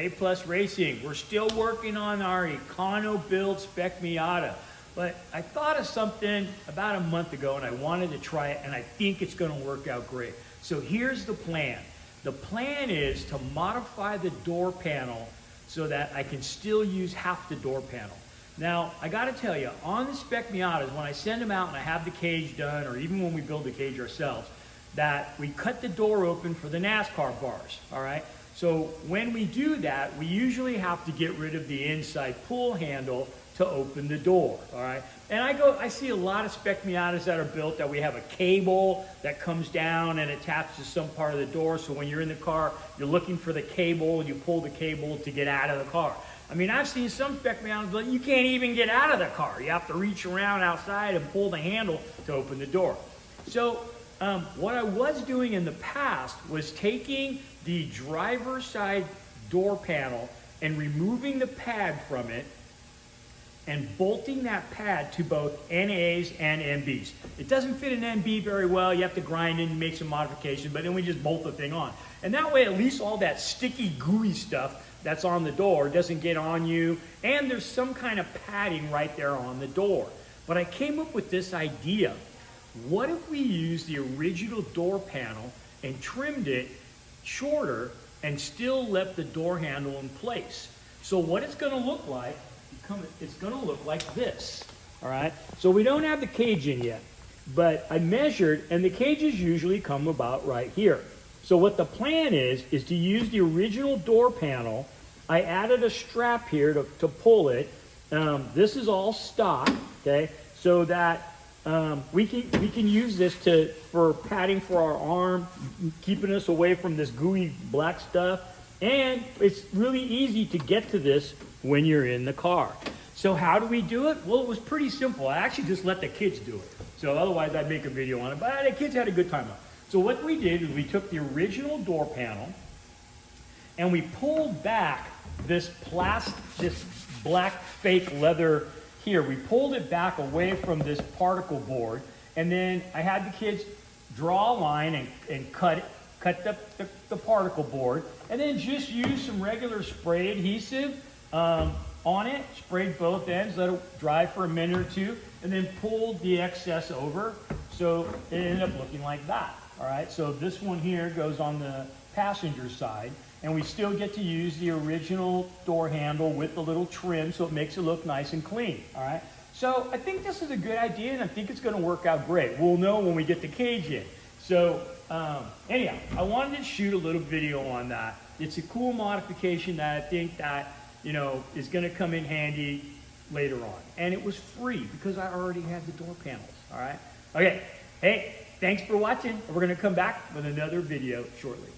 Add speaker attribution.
Speaker 1: A Plus Racing. We're still working on our Econo build Spec Miata, but I thought of something about a month ago and I wanted to try it, and I think it's going to work out great. So here's the plan. The plan is to modify the door panel so that I can still use half the door panel. Now, I got to tell you, on the Spec Miatas, when I send them out and I have the cage done, or even when we build the cage ourselves, that we cut the door open for the NASCAR bars, all right? So when we do that, we usually have to get rid of the inside pull handle to open the door, all right? And I see a lot of Spec Miatas that are built that we have a cable that comes down and attaches to some part of the door, so when you're in the car, you're looking for the cable, and you pull the cable to get out of the car. I mean, I've seen some Spec Miatas, but you can't even get out of the car. You have to reach around outside and pull the handle to open the door. So what I was doing in the past was taking the driver's side door panel and removing the pad from it and bolting that pad to both NAs and NBs. It doesn't fit an NB very well. You have to grind in and make some modifications, but then we just bolt the thing on. And that way, at least all that sticky, gooey stuff that's on the door doesn't get on you, and there's some kind of padding right there on the door. But I came up with this idea. What if we used the original door panel and trimmed it shorter and still left the door handle in place? So what it's going to look like, it's going to look like this, all right? So we don't have the cage in yet, but I measured, and the cages usually come about right here. So what the plan is to use the original door panel. I added a strap here to pull it. This is all stock, okay? So that we can use this for padding for our arm, keeping us away from this gooey black stuff. And it's really easy to get to this when you're in the car. So how do we do it? Well, it was pretty simple. I actually just let the kids do it. So otherwise I'd make a video on it, but the kids had a good time on it. So what we did is we took the original door panel and we pulled back this black fake leather here. We pulled it back away from this particle board, and then I had the kids draw a line and cut the particle board, and then just use some regular spray adhesive on it, sprayed both ends, let it dry for a minute or two, and then pulled the excess over, so it ended up looking like that. All right, so this one here goes on the passenger side, and we still get to use the original door handle with the little trim, so it makes it look nice and clean, all right? So I think this is a good idea, and I think it's gonna work out great. We'll know when we get the cage in. So anyhow, I wanted to shoot a little video on that. It's a cool modification that I think that, you know, is gonna come in handy later on. And it was free because I already had the door panels, all right? Okay, hey, thanks for watching. We're gonna come back with another video shortly.